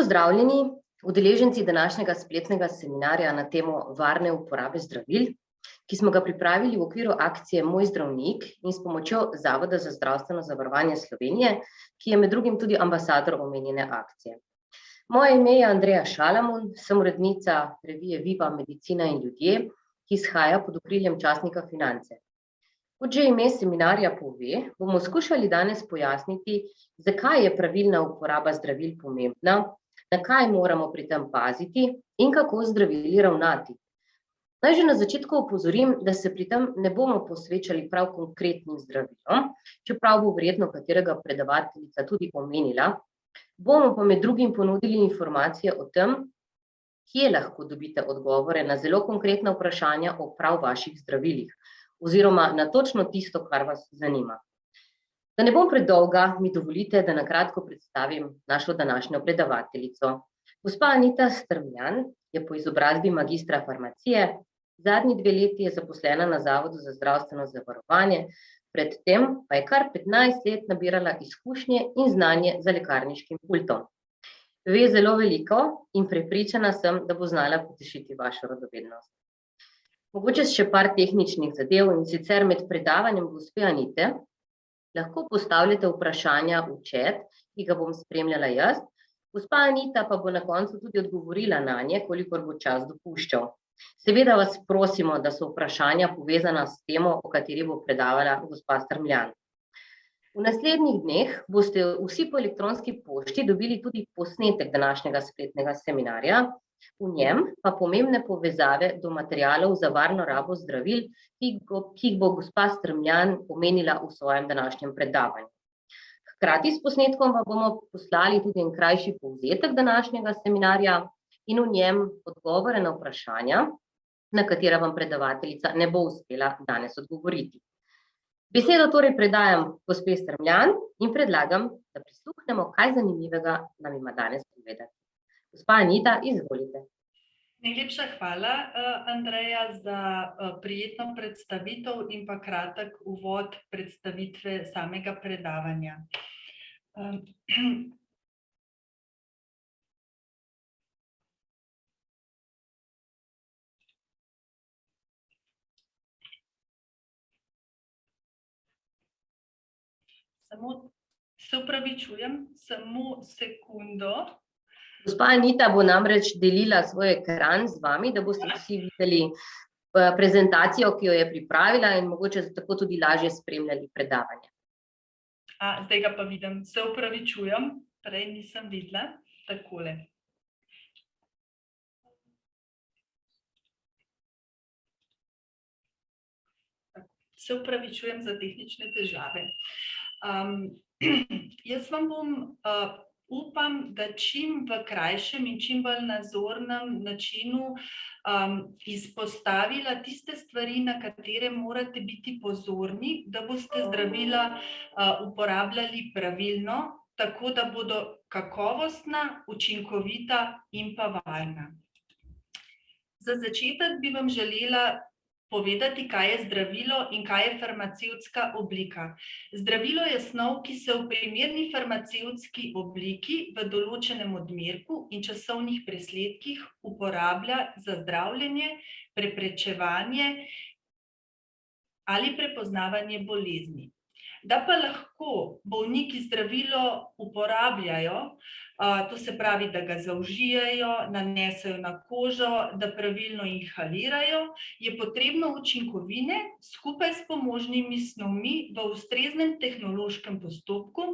Pozdravljeni, udeleženci današnjega spletnega seminarja na temo varne uporabe zdravil, ki smo ga pripravili v okviru akcije Moj zdravnik in s pomočjo Zavoda za zdravstveno zavarovanje Slovenije, ki je med drugim tudi ambasador omenjene akcije. Moje ime je Andreja Šalamun, sem urednica revije Viva Medicina in ljudje, ki izhaja pod okriljem časnika Finance. Kot že ime seminarja pove, bomo skušali danes pojasniti, zakaj je pravilna uporaba zdravil pomembna, na kaj moramo pri tem paziti in kako z zdravili ravnati. Naj že na začetku opozorim, da se pri tem ne bomo posvečali prav konkretnim zdravilom, čeprav bo verjetno katerega predavateljica tudi omenila, bomo pa med drugim ponudili informacije o tem, kje lahko dobite odgovore na zelo konkretna vprašanja o prav vaših zdravilih, oziroma na točno tisto, kar vas zanima. Da ne bom predolga, mi dovolite, da na kratko predstavim našo današnjo predavateljico. Gospa Anita Strmljan je po izobrazbi magistra farmacije, zadnji 2 leti je zaposlena na Zavodu za zdravstveno zavarovanje, predtem pa je kar 15 let nabirala izkušnje in znanje za lekarniškim pultom. Ve zelo veliko in prepričana sem, da bo znala potešiti vašo radovednost. Mogoče še par tehničnih zadev, in sicer med predavanjem gospe Anite lahko postavljate vprašanja v chat, ki ga bom spremljala jaz, gospa Anita pa bo na koncu tudi odgovorila nanje, kolikor bo čas dopuščal. Seveda vas prosimo, da so vprašanja povezana s temo, o kateri bo predavala gospa Strmljan. V naslednjih dneh boste vsi po elektronski pošti dobili tudi posnetek današnjega spletnega seminarja, v njem pa pomembne povezave do materialov za varno rabo zdravil, ki jih bo gospa Strmljan omenila v svojem današnjem predavanju. Hkrati s posnetkom vam bomo poslali tudi en krajši povzetek današnjega seminarja in v njem odgovore na vprašanja, na katera vam predavateljica ne bo uspela danes odgovoriti. Besedo torej predajam gospe Strmljan in predlagam, da prisluhnemo, kaj zanimivega nam ima danes povedati. Gospa Anita, izvolite. Najlepša hvala, Andreja, za prijetno predstavitev in pa kratek uvod predstavitve samega predavanja. Se opravičujem, samo sekundo. Gospa Anita bo namreč delila svoj ekran z vami, da boste vsi videli prezentacijo, ki jo je pripravila in mogoče tako tudi lažje spremljali predavanje. Zdaj ga pa vidim. Se opravičujem, prej nisem videla. Takole. Se opravičujem za tehnične težave. Jaz vam bom upam, da čim v krajšem in čim bolj nazornem načinu izpostavila tiste stvari, na katere morate biti pozorni, da boste zdravila uporabljali pravilno, tako da bodo kakovostna, učinkovita in pa varna. Za začetek bi vam želela povedati, kaj je zdravilo in kaj je farmacevtska oblika. Zdravilo je snov, ki se v primerni farmacevtski obliki v določenem odmerku in časovnih presledkih uporablja za zdravljenje, preprečevanje ali prepoznavanje bolezni. Da pa lahko bolniki zdravilo uporabljajo, to se pravi, da ga zaužijejo, nanesejo na kožo, da pravilno inhalirajo, je potrebno učinkovine skupaj s pomožnimi snovmi v ustreznem tehnološkem postopku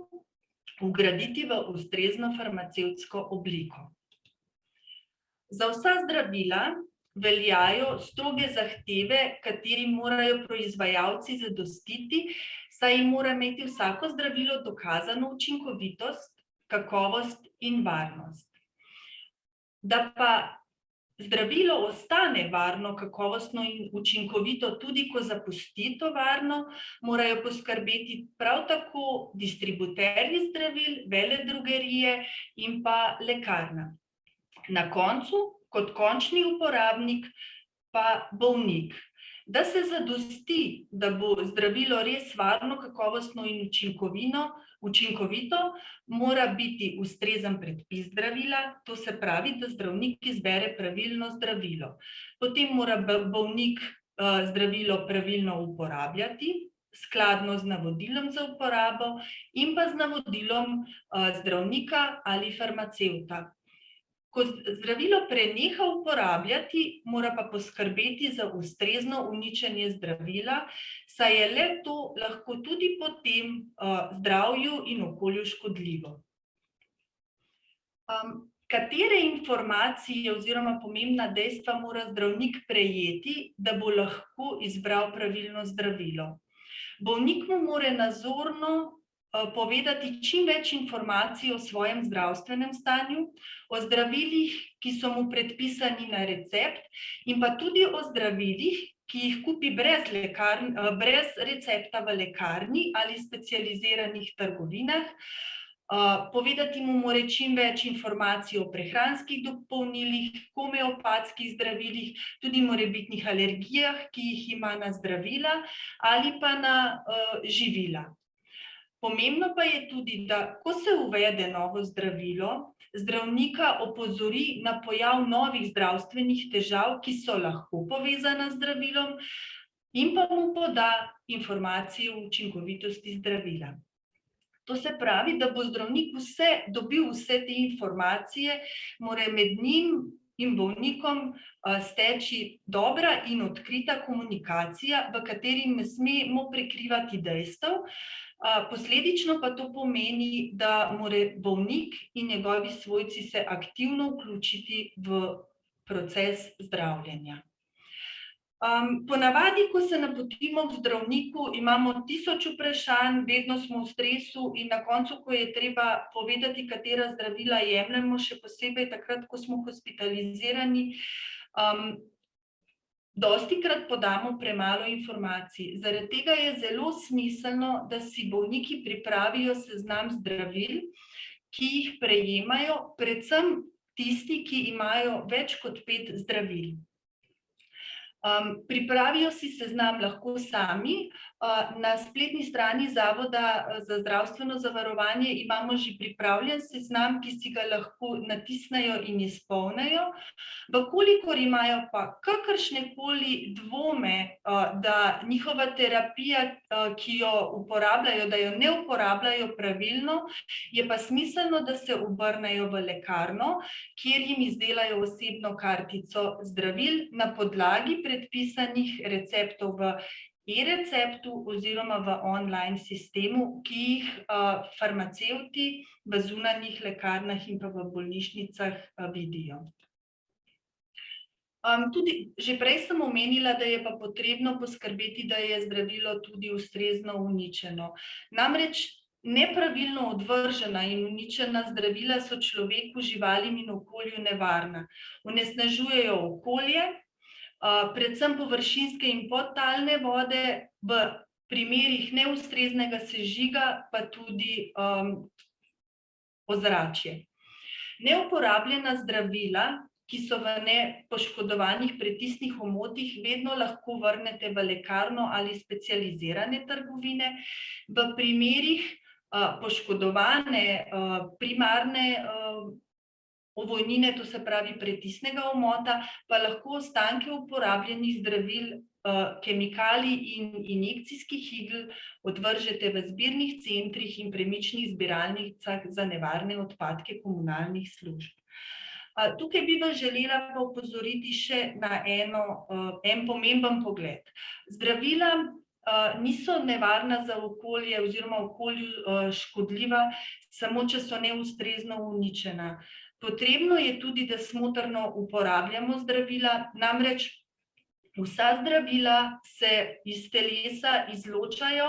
vgraditi v ustrezno farmacevtsko obliko. Za vsa zdravila veljajo stroge zahteve, katerim morajo proizvajalci zadostiti, saj jim mora imeti vsako zdravilo dokazano učinkovitost, kakovost in varnost. Da pa zdravilo ostane varno, kakovostno in učinkovito tudi, ko zapusti tovarno, morajo poskrbeti prav tako distributerji zdravil, veledrogerije in pa lekarna. Na koncu, kot končni uporabnik, pa bolnik. Da se zadosti, da bo zdravilo res varno, kakovostno in učinkovito, mora biti ustrezen predpis zdravila, to se pravi, da zdravnik izbere pravilno zdravilo. Potem mora bolnik zdravilo pravilno uporabljati, skladno z navodilom za uporabo in pa z navodilom zdravnika ali farmacevta. Ko zdravilo preneha uporabljati, mora pa poskrbeti za ustrezno uničenje zdravila, saj je le to lahko tudi potem zdravju in okolju škodljivo. Katere informacije oziroma pomembna dejstva mora zdravnik prejeti, da bo lahko izbral pravilno zdravilo? Bolnik mu mora nazorno povedati čim več informacij o svojem zdravstvenem stanju, o zdravilih, ki so mu predpisani na recept, in pa tudi o zdravilih, ki jih kupi brez recepta v lekarni ali specializiranih trgovinah. Povedati mu mora čim več informacij o prehranskih dopolnilih, homeopatskih zdravilih, tudi morebitnih alergijah, ki jih ima na zdravila ali pa na živila. Pomembno pa je tudi, da ko se uvede novo zdravilo, zdravnika opozori na pojav novih zdravstvenih težav, ki so lahko povezane z zdravilom, in pa mu poda informacije o učinkovitosti zdravila. To se pravi, da bo zdravnik dobil vse te informacije, mora med njim in bolnikom steči dobra in odkrita komunikacija, v kateri ne smemo prikrivati dejstev. Posledično pa to pomeni, da mora bolnik in njegovi svojci se aktivno vključiti v proces zdravljenja. Ponavadi, ko se napotimo k zdravniku, imamo 1000 vprašanj, vedno smo v stresu in na koncu, ko je treba povedati, katera zdravila jemljemo, še posebej takrat, ko smo hospitalizirani, dostikrat podamo premalo informacij. Zaradi tega je zelo smiselno, da si bolniki pripravijo seznam zdravil, ki jih prejemajo, predvsem tisti, ki imajo več kot 5 zdravil. Pripravijo si seznam lahko sami. Na spletni strani Zavoda za zdravstveno zavarovanje imamo že pripravljen seznam, ki si ga lahko natisnejo in izpolnijo. Vkolikor imajo pa kakršnekoli dvome, da njihova terapija, ki jo uporabljajo, da jo ne uporabljajo pravilno, je pa smiselno, da se obrnejo v lekarno, kjer jim izdelajo osebno kartico zdravil na podlagi predpisanih receptov v e-receptu oziroma v online sistemu, ki jih farmacevti v zunanjih lekarnah in pa v bolnišnicah vidijo. Tudi že prej sem omenila, da je pa potrebno poskrbeti, da je zdravilo tudi ustrezno uničeno. Namreč nepravilno odvržena in uničena zdravila so človeku, živalim in okolju nevarna. Onesnažujejo okolje, predvsem površinske in podtalne vode, v primerih neustreznega sežiga pa tudi ozračje. Neuporabljena zdravila, ki so v nepoškodovanih pretisnih omotih, vedno lahko vrnete v lekarno ali specializirane trgovine. V primerih poškodovane primarne ovojnine, to se pravi pretisnega omota, pa lahko ostanke uporabljenih zdravil, kemikalij in injekcijskih igel odvržete v zbirnih centrih in premičnih zbiralnicah za nevarne odpadke komunalnih služb. Tukaj bi vas želela pa opozoriti še na en pomemben pogled. Zdravila niso nevarna za okolje oziroma okolju škodljiva, samo če so neustrezno uničena. Potrebno je tudi, da smotrno uporabljamo zdravila, namreč vsa zdravila se iz telesa izločajo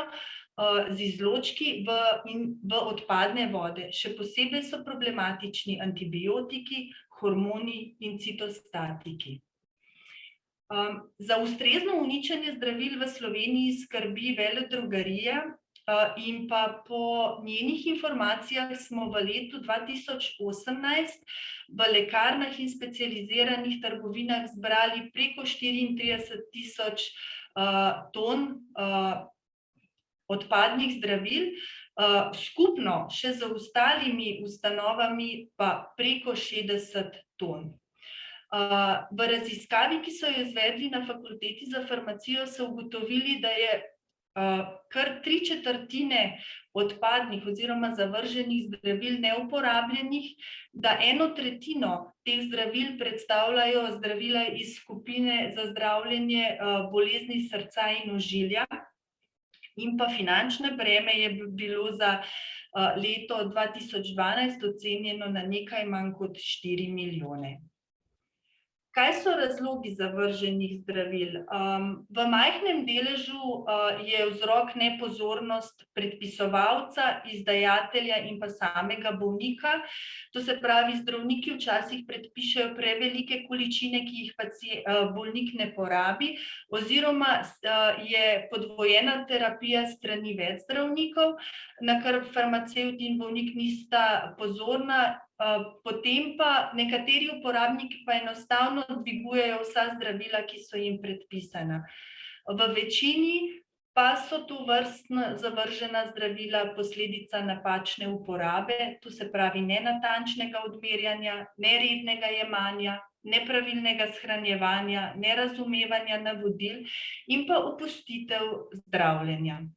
z izločki v odpadne vode. Še posebej so problematični antibiotiki, hormoni in citostatiki. Za ustrezno uničenje zdravil v Sloveniji skrbi veledrogerija in pa po njenih informacijah smo v letu 2018 v lekarnah in specializiranih trgovinah zbrali preko 34.000 ton odpadnih zdravil, skupno še z ostalimi ustanovami pa preko 60 ton. V raziskavi, ki so jo izvedli na Fakulteti za farmacijo, so ugotovili, da je kar 3/4 odpadnih oziroma zavrženih zdravil neuporabljenih, da 1/3 teh zdravil predstavljajo zdravila iz skupine za zdravljenje bolezni srca in ožilja, in pa finančno breme je bilo za leto 2012 ocenjeno na nekaj manj kot 4 milijone. Kaj so razlogi zavrženih zdravil? V majhnem deležu je vzrok nepozornost predpisovalca, izdajatelja in pa samega bolnika. To se pravi, zdravniki včasih predpišejo prevelike količine, ki jih bolnik ne porabi, oziroma je podvojena terapija s strani več zdravnikov, na kar farmacevt in bolnik nista pozorna. Potem pa nekateri uporabniki pa enostavno dvigujejo vsa zdravila, ki so jim predpisana. V večini pa so tovrstna zavržena zdravila posledica napačne uporabe, to se pravi nenatančnega odmerjanja, nerednega jemanja, nepravilnega shranjevanja, nerazumevanja navodil in pa opustitev zdravljenja.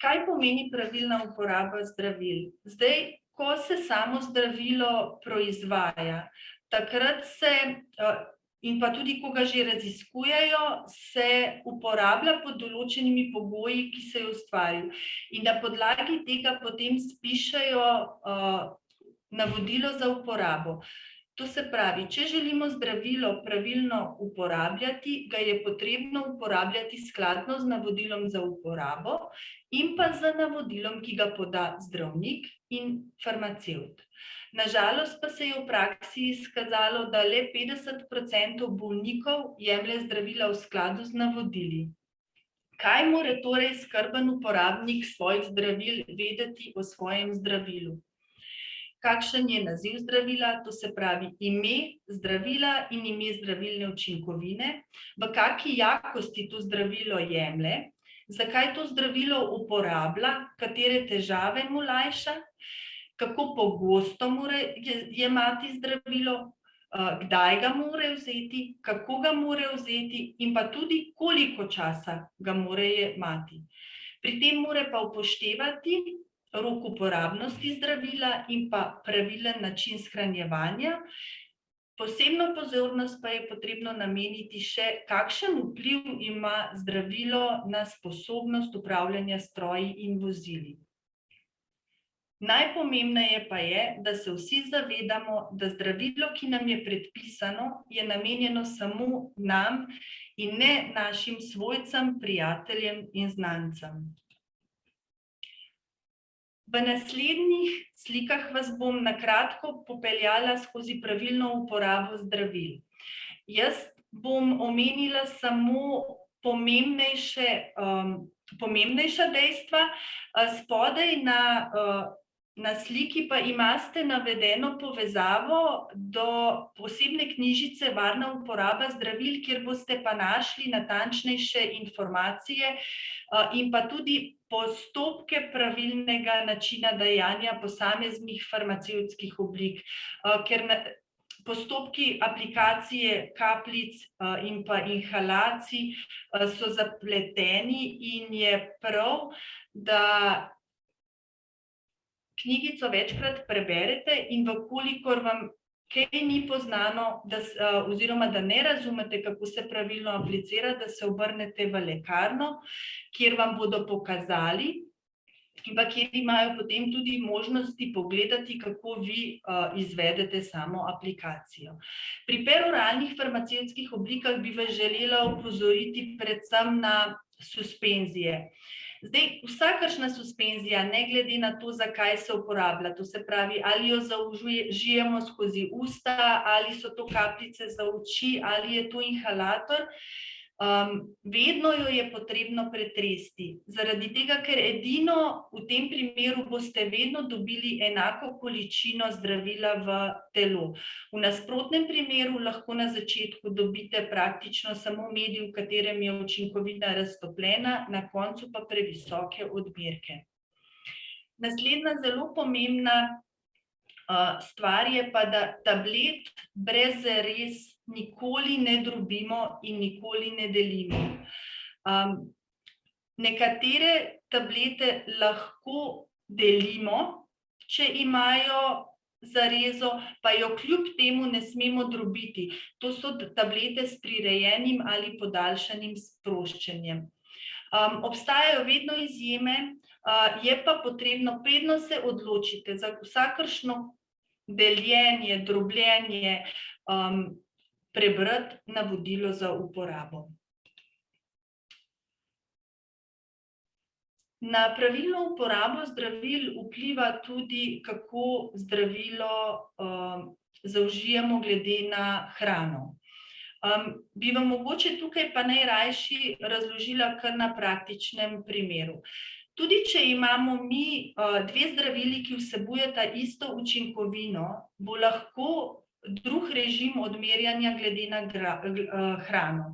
Kaj pomeni pravilna uporaba zdravil? Zdaj, ko se samo zdravilo proizvaja, takrat se, in pa tudi, ko ga že raziskujejo, se uporablja pod določenimi pogoji, ki se jo ustvarijo. In na podlagi tega potem spišejo navodilo za uporabo. To se pravi, če želimo zdravilo pravilno uporabljati, ga je potrebno uporabljati skladno z navodilom za uporabo in pa z navodilom, ki ga poda zdravnik in farmacevt. Na žalost pa se je v praksi izkazalo, da le 50% bolnikov jemlje zdravila v skladu z navodili. Kaj mora torej skrben uporabnik svojih zdravil vedeti o svojem zdravilu? Kakšen je naziv zdravila, to se pravi ime zdravila in ime zdravilne učinkovine, v kakšni jakosti to zdravilo jemlje, zakaj to zdravilo uporablja, katere težave mu lajša, kako pogosto mora jemati zdravilo, kdaj ga mora vzeti, kako ga mora vzeti in pa tudi koliko časa ga mora jemati. Pri tem mora pa upoštevati rok uporabnosti zdravila in pa pravilen način shranjevanja. Posebno pozornost pa je potrebno nameniti še, kakšen vpliv ima zdravilo na sposobnost upravljanja stroji in vozili. Najpomembneje pa je, da se vsi zavedamo, da zdravilo, ki nam je predpisano, je namenjeno samo nam in ne našim svojcem, prijateljem in znancem. V naslednjih slikah vas bom na kratko popeljala skozi pravilno uporabo zdravil. Jaz bom omenila samo pomembnejša dejstva. Spodaj na sliki pa imate navedeno povezavo do posebne knjižice Varna uporaba zdravil, kjer boste pa našli natančnejše informacije in pa tudi postopke pravilnega načina dajanja posameznih farmacevtskih oblik, ker postopki aplikacije kapljic in pa inhalacij so zapleteni in je prav, da knjigico večkrat preberete in vkolikor vam kaj ni poznano, oziroma da ne razumete, kako se pravilno aplicira, da se obrnete v lekarno, kjer vam bodo pokazali in pa kjer imajo potem tudi možnosti pogledati, kako vi izvedete samo aplikacijo. Pri peroralnih farmacevtskih oblikah bi vas želela opozoriti predvsem na suspenzije. Zdaj, vsakršna suspenzija, ne glede na to, zakaj se uporablja, to se pravi, ali jo zaužijemo skozi usta, ali so to kapljice za oči, ali je to inhalator, vedno jo je potrebno pretresti. Zaradi tega, ker edino v tem primeru boste vedno dobili enako količino zdravila v telo. V nasprotnem primeru lahko na začetku dobite praktično samo medij, v katerem je učinkovina raztopljena, na koncu pa previsoke odmerke. Naslednja zelo pomembna stvar je pa, da tablet brez zares nikoli ne drobimo in nikoli ne delimo. Nekatere tablete lahko delimo, če imajo zarezo, pa jo kljub temu ne smemo drobiti. To so tablete s prirejenim ali podaljšanim sproščanjem. Obstajajo vedno izjeme, je pa potrebno, predno se odločite za vsakršno deljenje, drobljenje, prebrati navodilo za uporabo. Na pravilno uporabo zdravil vpliva tudi, kako zdravilo zaužijemo glede na hrano. Bi vam mogoče tukaj pa najrajši razložila kar na praktičnem primeru. Tudi če imamo mi dve zdravili, ki vsebujeta isto učinkovino, bo lahko drug režim odmerjanja glede na hrano.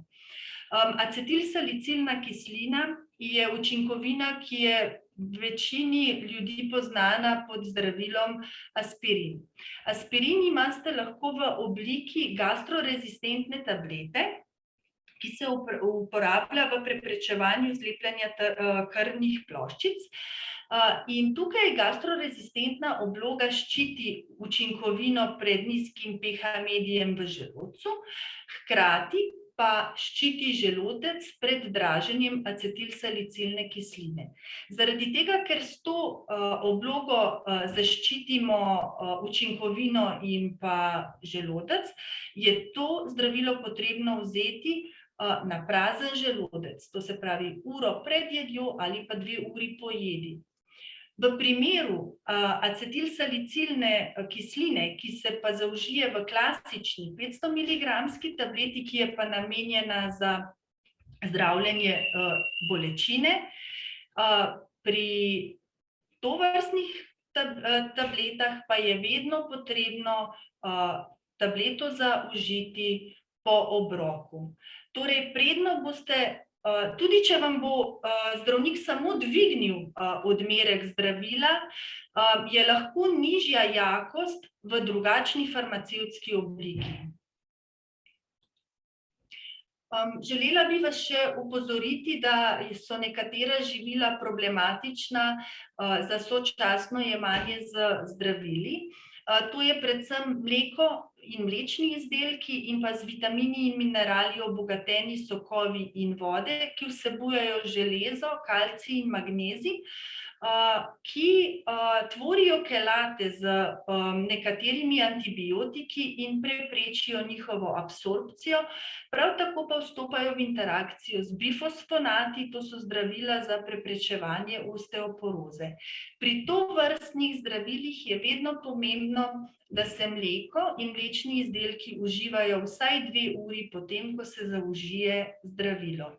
Acetilsalicilna kislina je učinkovina, ki je večini ljudi poznana pod zdravilom aspirin. Aspirin imate lahko v obliki gastrorezistentne tablete, ki se uporablja v preprečevanju zlepljenja krvnih ploščic. In tukaj gastrorezistentna obloga ščiti učinkovino pred nizkim pH medijem v želodcu, hkrati pa ščiti želodec pred draženjem acetilsalicilne kisline. Zaradi tega, ker s to oblogo zaščitimo učinkovino in pa želodec, je to zdravilo potrebno vzeti na prazen želodec, to se pravi uro pred jedjo ali pa 2 uri po jedi. V primeru acetilsalicilne kisline, ki se pa zaužije v klasični 500 mg tableti, ki je pa namenjena za zdravljenje bolečine, pri tovrstnih tabletah pa je vedno potrebno tableto zaužiti po obroku. Torej, predno boste, tudi če vam bo zdravnik samo dvignil odmerek zdravila, je lahko nižja jakost v drugačni farmacevtski obliki. Želela bi vas še opozoriti, da so nekatera živila problematična za sočasno jemanje z zdravili. To je predvsem mleko in mlečni izdelki in pa z vitamini in minerali obogateni sokovi in vode, ki vsebujejo železo, kalcij in magnezij, ki tvorijo kelate z nekaterimi antibiotiki in preprečijo njihovo absorpcijo, prav tako pa vstopajo v interakcijo z bifosfonati, to so zdravila za preprečevanje osteoporoze. Pri tovrstnih zdravilih je vedno pomembno, da se mleko in mlečni izdelki uživajo vsaj 2 uri potem, ko se zaužije zdravilo.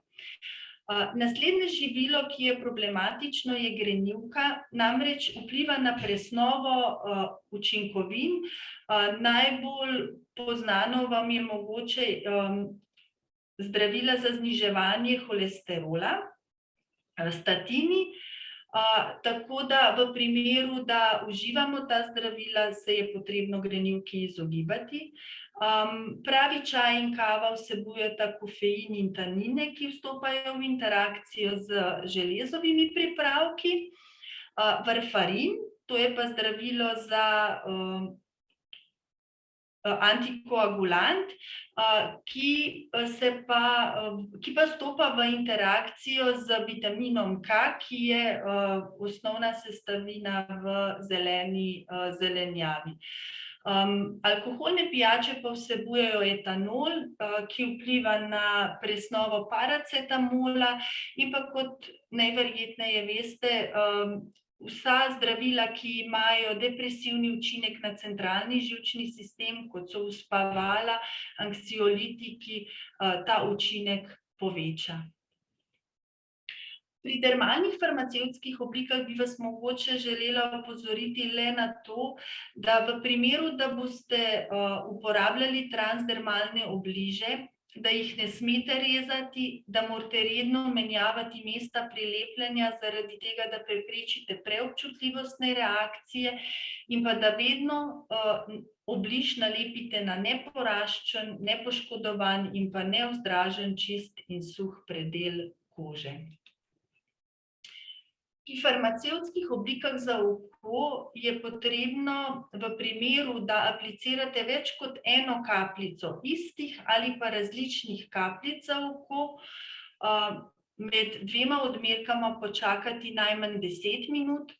Naslednje živilo, ki je problematično, je grenivka, namreč vpliva na presnovo učinkovin. Najbolj poznano vam je mogoče zdravila za zniževanje holesterola, statini, tako da v primeru, da uživamo ta zdravila, se je potrebno grenivki izogibati. Pravi čaj in kava vsebujeta kofein in tanine, ki vstopajo v interakcijo z železovimi pripravki. Varfarin, to je pa zdravilo za antikoagulant, ki pa stopa v interakcijo z vitaminom K, ki je osnovna sestavina v zeleni zelenjavi. Alkoholne pijače pa vsebujejo etanol, ki vpliva na presnovo paracetamola in pa kot najverjetneje veste, vsa zdravila, ki imajo depresivni učinek na centralni živčni sistem, kot so uspavala, anksiolitiki, ta učinek poveča. Pri dermalnih farmacevtskih oblikah bi vas mogoče želela opozoriti le na to, da v primeru, da boste uporabljali transdermalne obliže, da jih ne smete rezati, da morate redno menjavati mesta prilepljenja zaradi tega, da preprečite preobčutljivostne reakcije in pa da vedno obliž nalepite na neporaščen, nepoškodovan in pa nevzdražen, čist in suh predel kože. Pri farmacevtskih oblikah za oko je potrebno v primeru, da aplicirate več kot eno kapljico istih ali pa različnih kapljic za oko, med dvema odmerkama počakati najmanj 10 minut.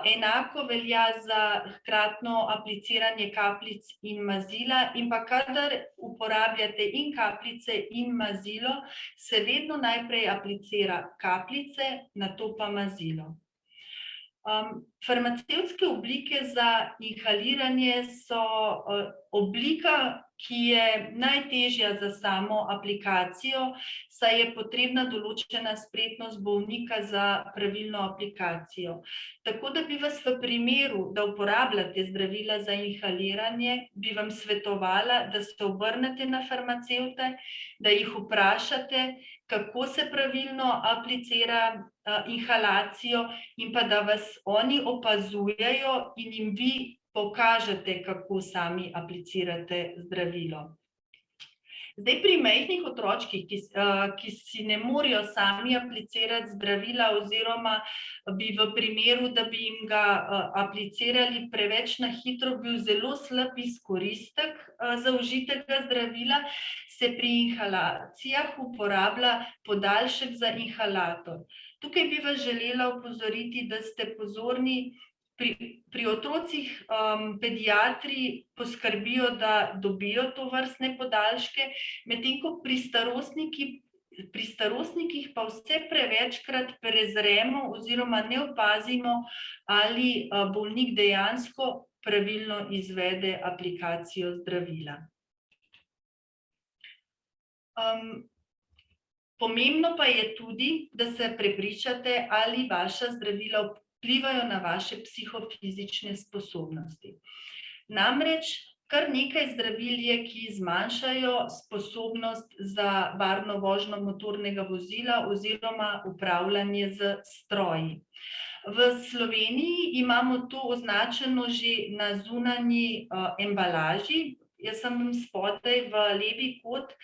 Enako velja za hkratno apliciranje kapljic in mazila in pa kadar uporabljate in kapljice in mazilo, se vedno najprej aplicira kapljice, nato pa mazilo. Farmacevtske oblike za inhaliranje so oblika, ki je najtežja za samo aplikacijo, saj je potrebna določena spretnost bolnika za pravilno aplikacijo. Tako da bi vas v primeru, da uporabljate zdravila za inhaliranje, bi vam svetovala, da se obrnete na farmacevte, da jih vprašate, kako se pravilno aplicira inhalacijo in pa da vas oni opazujejo in jim vi pokažete, kako sami aplicirate zdravilo. Zdaj pri majhnih otročkih, ki si ne morejo sami aplicirati zdravila oziroma bi v primeru, da bi jim ga aplicirali preveč na hitro, bil zelo slab izkoristek zaužitega zdravila, se pri inhalacijah uporablja podaljšek za inhalator. Tukaj bi vas želela opozoriti, da ste pozorni. Pri otrocih pediatri poskrbijo, da dobijo tovrstne podaljške, medtem ko pri starostnikih pa vse prevečkrat prezremo oziroma ne opazimo, ali bolnik dejansko pravilno izvede aplikacijo zdravila. Pomembno pa je tudi, da se prepričate, ali vaša zdravila vplivajo na vaše psihofizične sposobnosti. Namreč kar nekaj zdravil je, ki zmanjšajo sposobnost za varno vožnjo motornega vozila oziroma upravljanje z stroji. V Sloveniji imamo to označeno že na zunanji embalaži. Jaz sem vam spodaj v levi kot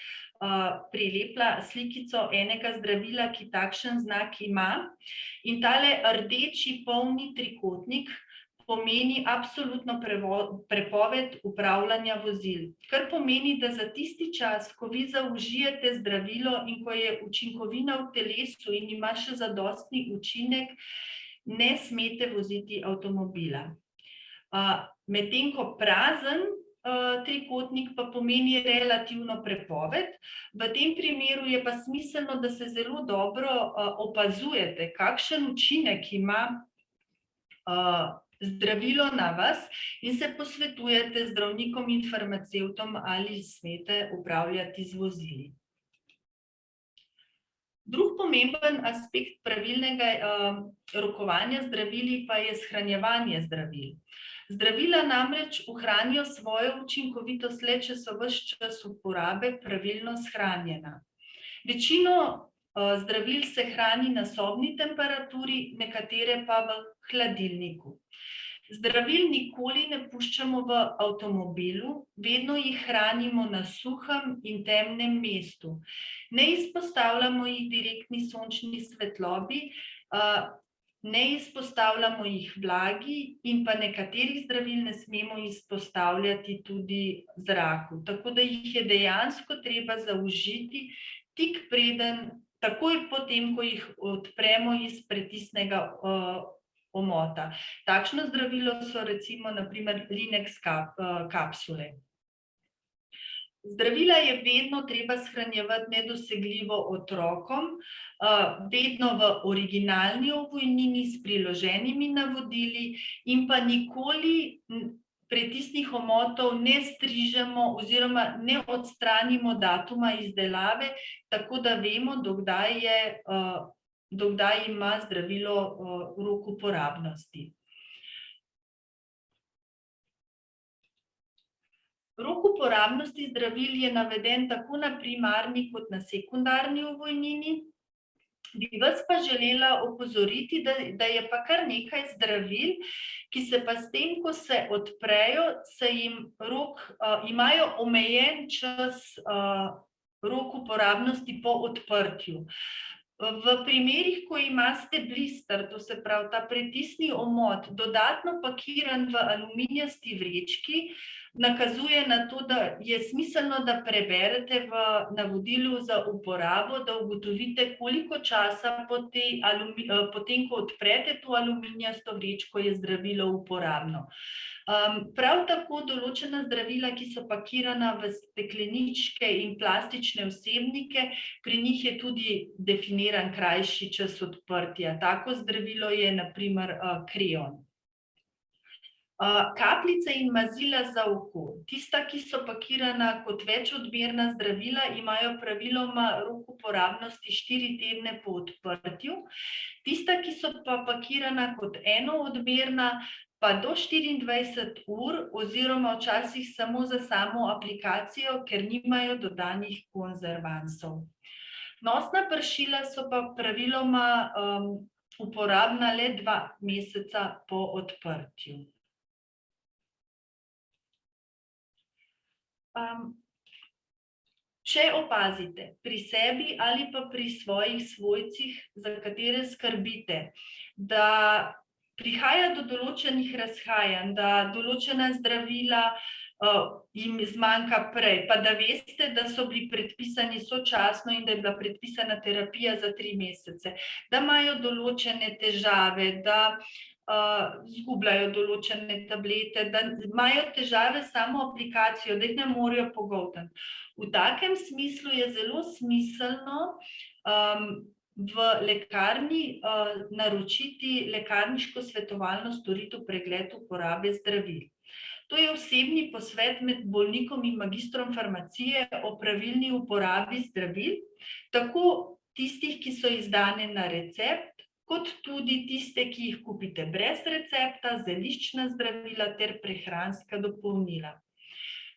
prilepila slikico enega zdravila, ki takšen znak ima. In tale rdeči polni trikotnik pomeni absolutno prepoved upravljanja vozil. Kar pomeni, da za tisti čas, ko vi zaužijete zdravilo in ko je učinkovina v telesu in ima še zadostni učinek, ne smete voziti avtomobila. Medtem ko prazen trikotnik pa pomeni relativno prepoved. V tem primeru je pa smiselno, da se zelo dobro opazujete, kakšen učinek ima zdravilo na vas in se posvetujete z zdravnikom in farmacevtom, ali smete upravljati z vozili. Drug pomemben aspekt pravilnega rokovanja zdravili pa je shranjevanje zdravil. Zdravila namreč ohranijo svojo učinkovitost le, če so ves čas uporabe pravilno shranjena. Večino zdravil se hrani na sobni temperaturi, nekatere pa v hladilniku. Zdravil nikoli ne puščamo v avtomobilu, vedno jih hranimo na suhem in temnem mestu. Ne izpostavljamo jih direktni sončni svetlobi, ne izpostavljamo jih vlagi in pa nekaterih zdravil ne smemo izpostavljati tudi zraku. Tako da jih je dejansko treba zaužiti tik preden, takoj potem, ko jih odpremo iz pretisnega omota. Takšno zdravilo so recimo na primer Linex kapsule. Zdravila je vedno treba shranjevati nedosegljivo otrokom, vedno v originalni ovojnini s priloženimi navodili in pa nikoli pretisnih omotov ne strižemo oziroma ne odstranimo datuma izdelave, tako da vemo, do kdaj ima zdravilo rok uporabnosti. Rok uporabnosti zdravil je naveden tako na primarni kot na sekundarni ovojnini. Bi vas pa želela opozoriti, da je pa kar nekaj zdravil, ki se pa s tem, ko se odprejo, imajo omejen čas rok uporabnosti po odprtju. V primerih, ko imate blister, to se pravi ta pretisni omot, dodatno pakiran v aluminijasti vrečki, nakazuje na to, da je smiselno, da preberete v navodilu za uporabo, da ugotovite, koliko časa potem, ko odprete to aluminijasto vrečko, je zdravilo uporabno. Prav tako določena zdravila, ki so pakirana v stekleničke in plastične vsebnike, pri njih je tudi definiran krajši čas odprtja. Tako zdravilo je na primer kreon. Kapljice in mazila za oko. Tista, ki so pakirana kot večodmerna zdravila, imajo praviloma rok uporabnosti 4 tedne po odprtju. Tista, ki so pa pakirana kot enoodmerna, pa do 24 ur oziroma včasih samo za samo aplikacijo, ker nimajo dodanih konzervansov. Nosna pršila so pa praviloma uporabna le 2 meseca po odprtju. Če opazite pri sebi ali pa pri svojih svojcih, za katere skrbite, da prihaja do določenih razhajanj, da določena zdravila jim zmanjka prej, pa da veste, da so bili predpisani sočasno in da je bila predpisana terapija za 3 mesece, da imajo določene težave, da zgubljajo določene tablete, da imajo težave s samo aplikacijo, da jih ne morejo pogoltniti. V takem smislu je zelo smiselno v lekarni naročiti lekarniško svetovalno storitev pregled uporabe zdravil. To je osebni posvet med bolnikom in magistrom farmacije o pravilni uporabi zdravil, tako tistih, ki so izdane na recept, kot tudi tiste, ki jih kupite brez recepta, zeliščna zdravila ter prehranska dopolnila.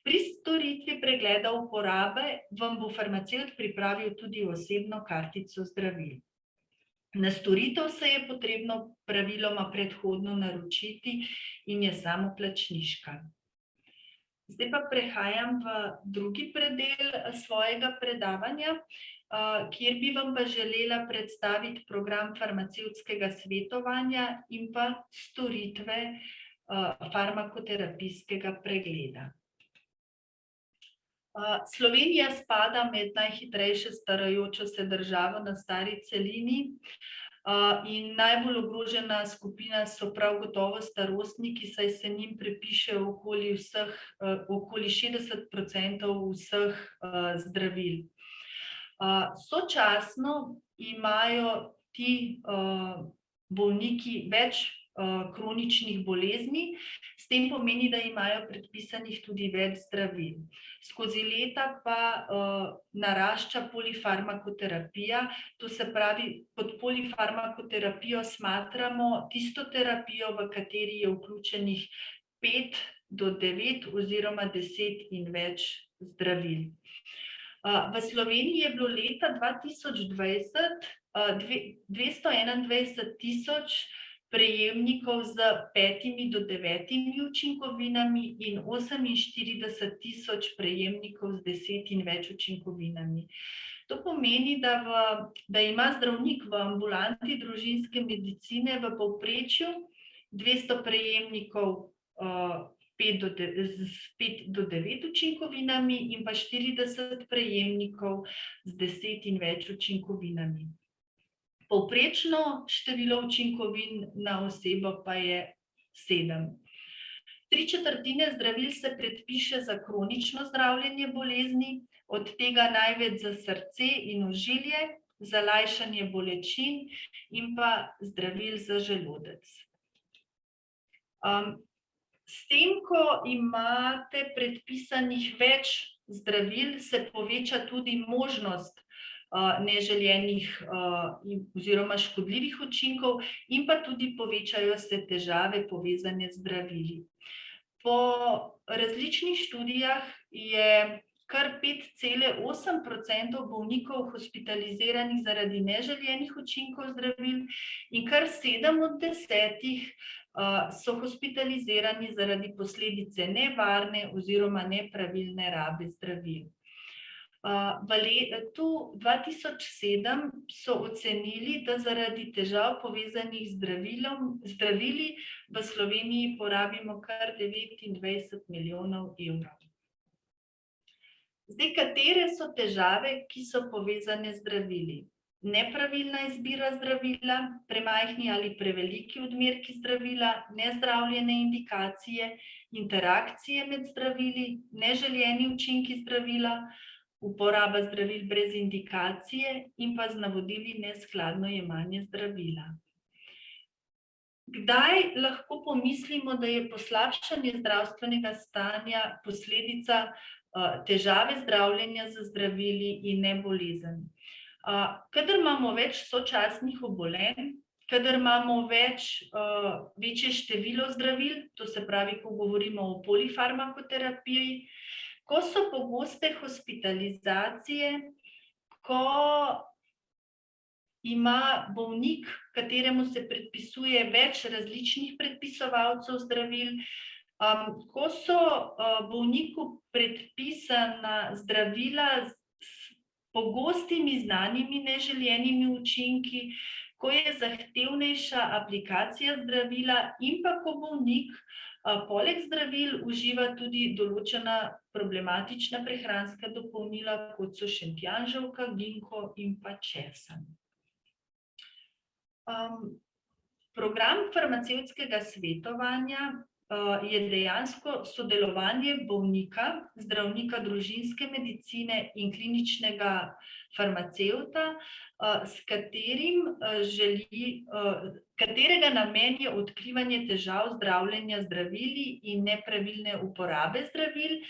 Pri storitvi pregleda uporabe vam bo farmacevt pripravil tudi osebno kartico zdravil. Na storitev se je potrebno praviloma predhodno naročiti in je samoplačniška. Zdaj pa prehajam v drugi predel svojega predavanja, kjer bi vam pa želela predstaviti program farmacevtskega svetovanja in pa storitve farmakoterapijskega pregleda. Slovenija spada med najhitrejše starajočo se državo na stari celini in najbolj ogrožena skupina so prav gotovo starostniki, saj se njim pripiše okoli 60% vseh zdravil. Sočasno imajo ti bolniki več kroničnih bolezni, s tem pomeni, da imajo predpisanih tudi več zdravil. Skozi leta pa narašča polifarmakoterapija, to se pravi, pod polifarmakoterapijo smatramo tisto terapijo, v kateri je vključenih 5 do 9 oziroma 10 in več zdravil. V Sloveniji je bilo leta 2020 221 tisoč prejemnikov z 5 do 9 učinkovinami in 48 tisoč prejemnikov z 10 in več učinkovinami. To pomeni, da ima zdravnik v ambulanti družinske medicine v povprečju 200 prejemnikov z 5 do 9 učinkovinami in pa 40 prejemnikov z 10 in več učinkovinami. Povprečno število učinkovin na osebo pa je 7. 3/4 zdravil se predpiše za kronično zdravljenje bolezni, od tega največ za srce in ožilje, za lajšanje bolečin in pa zdravil za želodec. S tem, ko imate predpisanih več zdravil, se poveča tudi možnost neželenih oziroma škodljivih učinkov in pa tudi povečajo se težave povezane z zdravili. Po različnih študijah je kar 5,8% bolnikov hospitaliziranih zaradi neželenih učinkov zdravil in kar 7 od 10 so hospitalizirani zaradi posledice nevarne oziroma nepravilne rabe zdravil. V letu 2007 so ocenili, da zaradi težav povezanih z zdravili v Sloveniji porabimo kar 29 milijonov evrov. Zdaj, katere so težave, ki so povezane z zdravili? Nepravilna izbira zdravila, premajhni ali preveliki odmerki zdravila, nezdravljene indikacije, interakcije med zdravili, neželjeni učinki zdravila, uporaba zdravil brez indikacije in pa z navodili neskladno jemanje zdravila. Kdaj lahko pomislimo, da je poslabšanje zdravstvenega stanja posledica težave zdravljenja z zdravili in ne bolezen? Kadar imamo več sočasnih obolenj, kadar imamo večje število zdravil, to se pravi, ko govorimo o polifarmakoterapiji, ko so pogoste hospitalizacije, ko ima bolnik, kateremu se predpisuje več različnih predpisovalcev zdravil, ko so bolniku predpisana zdravila s pogostimi znanimi neželenimi učinki, ko je zahtevnejša aplikacija zdravila in pa ko bolnik poleg zdravil uživa tudi določena problematična prehranska dopolnila, kot so šentjanževka, ginko in pa česen. Program farmacevtskega svetovanja je dejansko sodelovanje bolnika, zdravnika družinske medicine in kliničnega farmacevta, katerega namen je odkrivanje težav zdravljenja zdravili in nepravilne uporabe zdravil.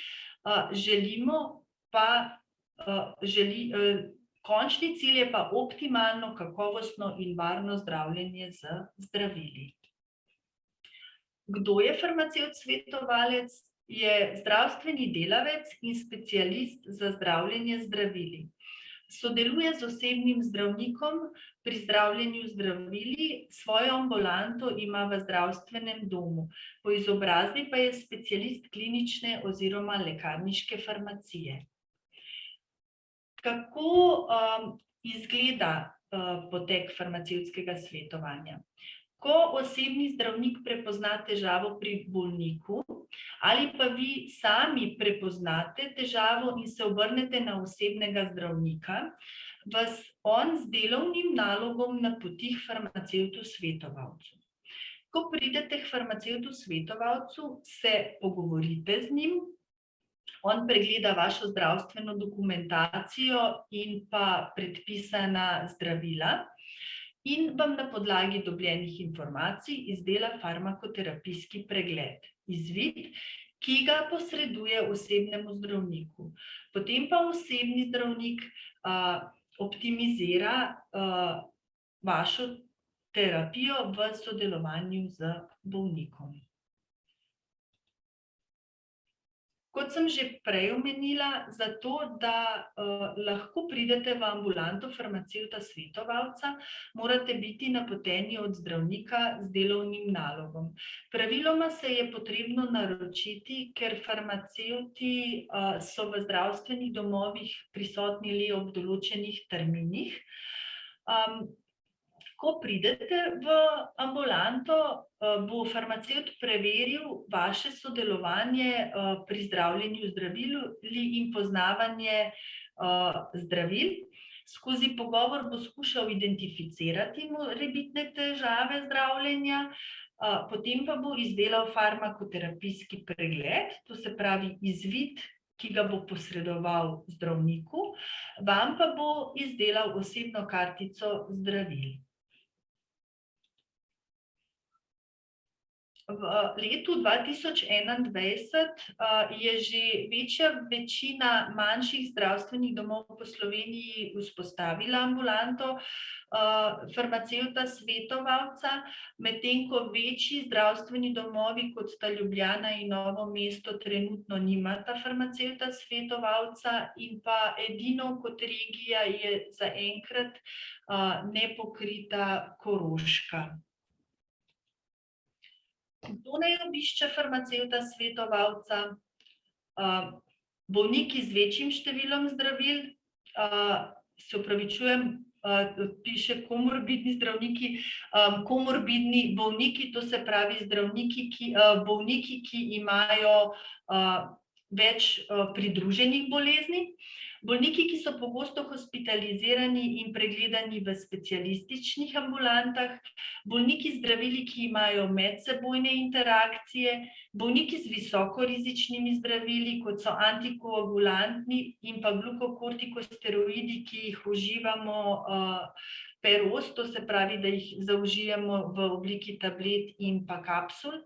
Končni cilj je pa optimalno, kakovostno in varno zdravljenje z zdravili. Kdo je farmacevt svetovalec? Je zdravstveni delavec in specialist za zdravljenje z zdravili. Sodeluje z osebnim zdravnikom pri zdravljenju zdravili, svojo ambulanto ima v zdravstvenem domu. Po izobrazbi pa je specialist klinične oziroma lekarniške farmacije. Kako izgleda potek farmacevtskega svetovanja? Ko osebni zdravnik prepozna težavo pri bolniku ali pa vi sami prepoznate težavo in se obrnete na osebnega zdravnika, vas on z delovnim nalogom napoti k farmacevtu svetovalcu. Ko pridete k farmacevtu svetovalcu, se pogovorite z njim, on pregleda vašo zdravstveno dokumentacijo in pa predpisana zdravila in vam na podlagi dobljenih informacij izdela farmakoterapijski pregled, izvid, ki ga posreduje osebnemu zdravniku. Potem pa osebni zdravnik optimizira vašo terapijo v sodelovanju z bolnikom. Kot sem že prej omenila, zato da lahko pridete v ambulanto farmacevta svetovalca, morate biti napoteni od zdravnika z delovnim nalogom. Praviloma se je potrebno naročiti, ker farmacevti so v zdravstvenih domovih prisotni le ob določenih terminih. Ko pridete v ambulanto, bo farmacevt preveril vaše sodelovanje pri zdravljenju zdravili in poznavanje zdravil. Skozi pogovor bo skušal identificirati morebitne težave zdravljenja, potem pa bo izdelal farmakoterapijski pregled, to se pravi izvid, ki ga bo posredoval zdravniku, vam pa bo izdelal osebno kartico zdravil. V letu 2021 je že večina manjših zdravstvenih domov po Sloveniji vzpostavila ambulanto farmacevta svetovalca, medtem ko večji zdravstveni domovi, kot sta Ljubljana in Novo mesto, trenutno nimata farmacevta svetovalca in pa edino kot regija je zaenkrat nepokrita Koroška. Kdo naj obišče farmacevta svetovalca? Bolniki z večjim številom zdravil, se opravičujem, piše komorbidni zdravniki, komorbidni bolniki, to se pravi bolniki, ki imajo več pridruženih bolezni. Bolniki, ki so pogosto hospitalizirani in pregledani v specialističnih ambulantah, bolniki z zdravili, ki imajo medsebojne interakcije, bolniki z visokorizičnimi zdravili, kot so antikoagulantni in pa glukokortikosteroidi, ki jih uživamo peros, to se pravi, da jih zaužijemo v obliki tablet in pa kapsul.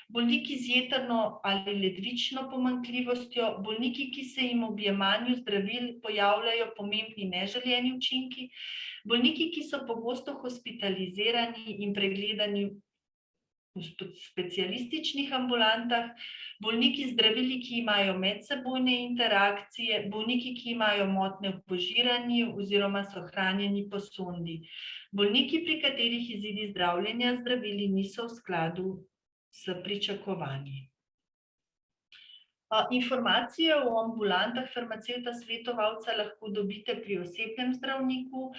Bolniki z jetrno ali ledvično pomanjkljivostjo, bolniki, ki se jim ob jemanju zdravil pojavljajo pomembni neželeni učinki, bolniki, ki so pogosto hospitalizirani in pregledani v specialističnih ambulantah, bolniki z zdravili, ki imajo medsebojne interakcije, bolniki, ki imajo motnje v požiranju oziroma so hranjeni po sondi, bolniki, pri katerih izidi zdravljenja z zdravili niso v skladu s pričakovanji. Informacije o ambulantah farmacevta svetovalca lahko dobite pri osebnem zdravniku.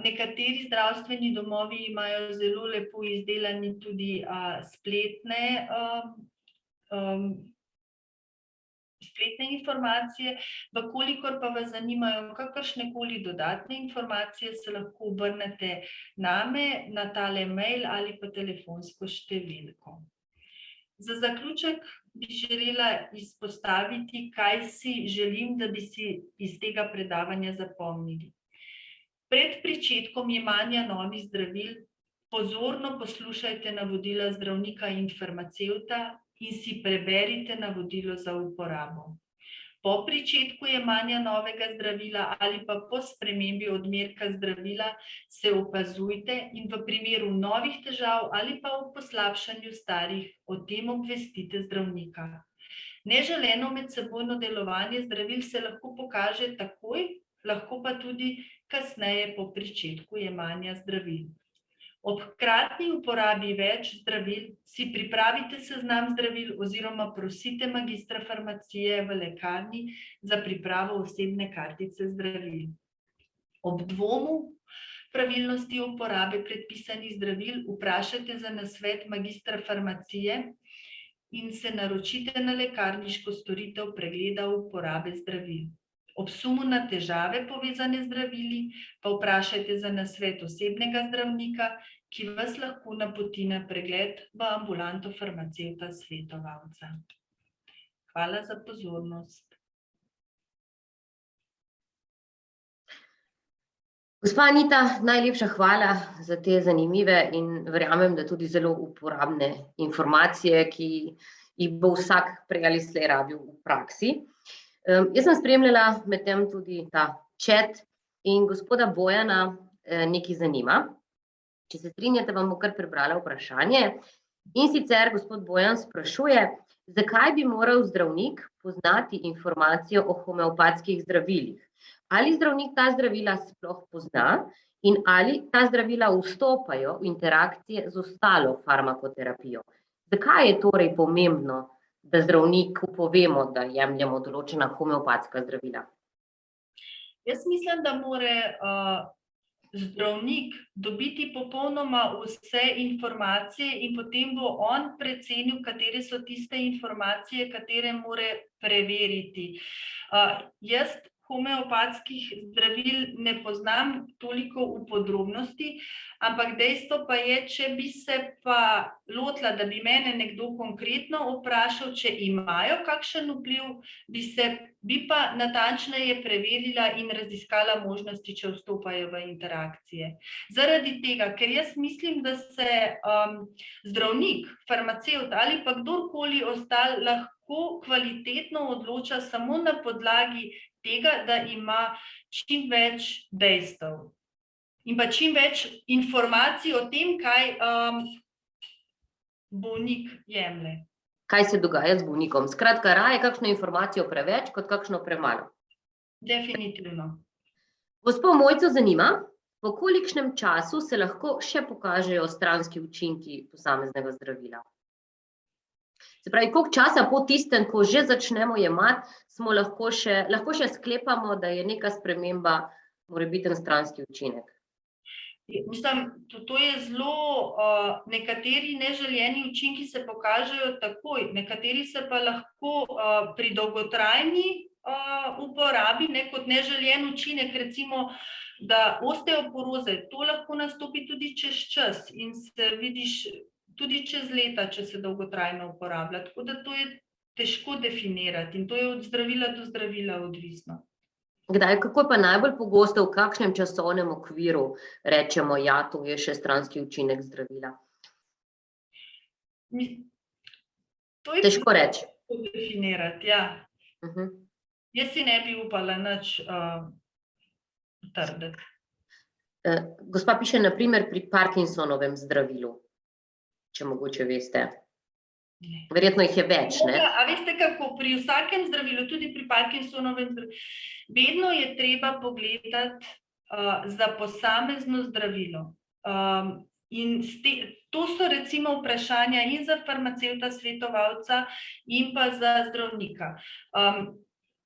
Nekateri zdravstveni domovi imajo zelo lepo izdelane tudi spletne informacije. Vkolikor pa vas zanimajo kakršnekoli dodatne informacije, se lahko obrnete name na tale mail ali pa telefonsko številko. Za zaključek bi želela izpostaviti, kaj si želim, da bi si iz tega predavanja zapomnili. Pred pričetkom jemanja novih zdravil pozorno poslušajte navodila zdravnika in farmacevta in si preberite navodilo za uporabo. Po pričetku jemanja novega zdravila ali pa po spremembi odmerka zdravila se opazujte in v primeru novih težav ali pa v poslabšanju starih o tem obvestite zdravnika. Neželeno medsebojno delovanje zdravil se lahko pokaže takoj, lahko pa tudi kasneje po pričetku jemanja zdravil. Ob hkratni uporabi več zdravil si pripravite seznam zdravil oziroma prosite magistra farmacije v lekarni za pripravo osebne kartice zdravil. Ob dvomu pravilnosti uporabe predpisanih zdravil vprašajte za nasvet magistra farmacije in se naročite na lekarniško storitev pregleda uporabe zdravil. Ob sumu na težave povezane z zdravili pa vprašajte za nasvet osebnega zdravnika, ki vas lahko napoti na pregled v ambulanto farmacevta svetovalca. Hvala za pozornost. Gospa Anita, najlepša hvala za te zanimive in verjamem, da tudi zelo uporabne informacije, ki jih bo vsak prej ali slej rabil v praksi. Jaz sem spremljala medtem tudi ta chat in gospoda Bojana nekaj zanima. Če se strinjate, vam bom kar prebrala vprašanje. In sicer gospod Bojan sprašuje, zakaj bi moral zdravnik poznati informacijo o homeopatskih zdravilih? Ali zdravnik ta zdravila sploh pozna in ali ta zdravila vstopajo v interakcije z ostalo farmakoterapijo? Zakaj je torej pomembno, da zdravniku povemo, da jemljemo določena homeopatska zdravila? Jaz mislim, da mora zdravnik dobiti popolnoma vse informacije in potem bo on precenil, katere so tiste informacije, katere mora preveriti. Jaz homeopatskih zdravil ne poznam toliko v podrobnosti, ampak dejstvo pa je, če bi se pa lotila, da bi mene nekdo konkretno vprašal, če imajo kakšen vpliv, bi pa natančneje preverila in raziskala možnosti, če vstopajo v interakcije. Zaradi tega, ker jaz mislim, da se zdravnik, farmacevt ali pa kdorkoli ostal lahko kvalitetno odloča samo na podlagi tega, da ima čim več dejstev in pa čim več informacij o tem, kaj bolnik jemlje. Kaj se dogaja z bolnikom? Skratka, raje kakšno informacijo preveč, kot kakšno premalo. Definitivno. Gospo Mojco zanima, po kolikšnem času se lahko še pokažejo stranski učinki posameznega zdravila? Se pravi, koliko časa po tistem, ko že začnemo jemati, smo lahko še sklepamo, da je neka sprememba morebiten stranski učinek? Mislim, to je zelo, nekateri neželjeni učinki se pokažejo takoj, nekateri se pa lahko pri dolgotrajni uporabi, kot neželjen učinek, recimo, da osteoporoze, to lahko nastopi tudi čez čas in se vidiš tudi čez leta, če se dolgotrajno uporablja. Tako da to je težko definirati in to je od zdravila do zdravila odvisno. Kdaj, kako je pa najbolj pogosto, v kakšnem časovnem okviru rečemo, ja, to je še stranski učinek zdravila? Težko reči. Definirati, ja. Jaz si ne bi upala nič trditi. Gospa piše, na primer, pri Parkinsonovem zdravilu, če mogoče veste. Verjetno jih je več, ne? A veste kako, pri vsakem zdravilu, tudi pri Parkinsonovem zdravilu, vedno je treba pogledati za posamezno zdravilo. In to so recimo vprašanja in za farmacevta, svetovalca in pa za zdravnika.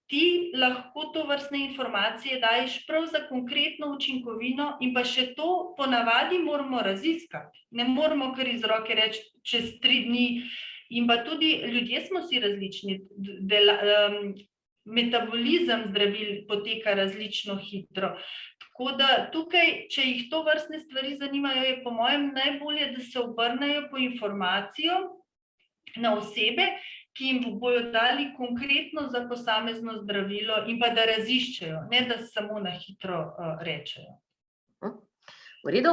Ti lahko tovrstne informacije daješ prav za konkretno učinkovino in pa še to ponavadi moramo raziskati. Ne moramo kar iz roke reči čez 3 dni in pa tudi ljudje smo si različni. Metabolizem zdravil poteka različno hitro. Tako da tukaj, če jih tovrstne stvari zanimajo, je po mojem najbolje, da se obrnejo po informacijo na osebe, ki jim bojo dali konkretno za posamezno zdravilo in pa da raziščejo, ne da samo na hitro rečejo. V redu.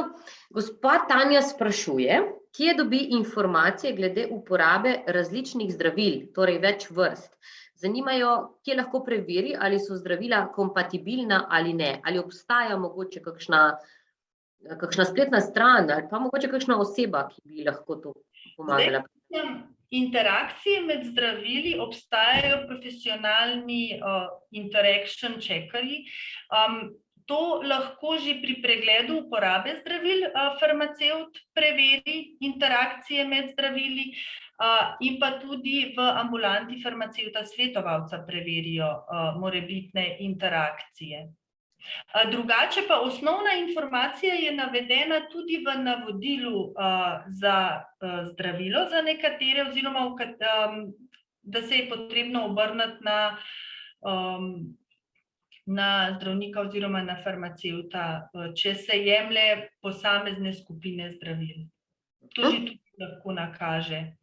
Gospa Tanja sprašuje, kje dobi informacije glede uporabe različnih zdravil, torej več vrst. Zanimajo, kje lahko preveri, ali so zdravila kompatibilna ali ne, ali obstaja mogoče kakšna spletna stran ali pa mogoče kakšna oseba, ki bi lahko to pomagala. Interakcije med zdravili obstajajo profesionalni interaction checkerji. To lahko že pri pregledu uporabe zdravil farmacevt preveri interakcije med zdravili in pa tudi v ambulanti farmacevta svetovalca preverijo morebitne interakcije. Drugače pa osnovna informacija je navedena tudi v navodilu za zdravilo za nekatere oziroma da se je potrebno obrniti na zdravnika oziroma na farmacevta, če se jemlje posamezne skupine zdravil. To že tudi lahko nakaže.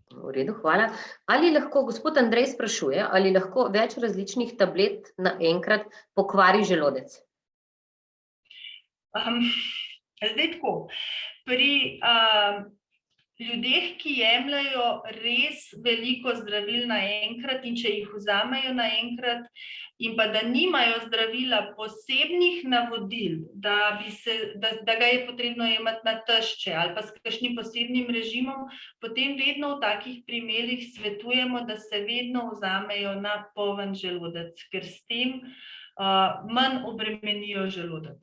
V redu, hvala. Ali lahko, gospod Andrej sprašuje, ali lahko več različnih tablet naenkrat pokvari želodec? Zdaj tako, pri ljudeh, ki jemljejo res veliko zdravil naenkrat in če jih vzamejo naenkrat in pa da nimajo zdravila posebnih navodil, da ga je potrebno jemati na tešče ali pa s kakšnim posebnim režimom, potem vedno v takih primerih svetujemo, da se vedno vzamejo na poln želodec, ker s tem manj obremenijo želodec.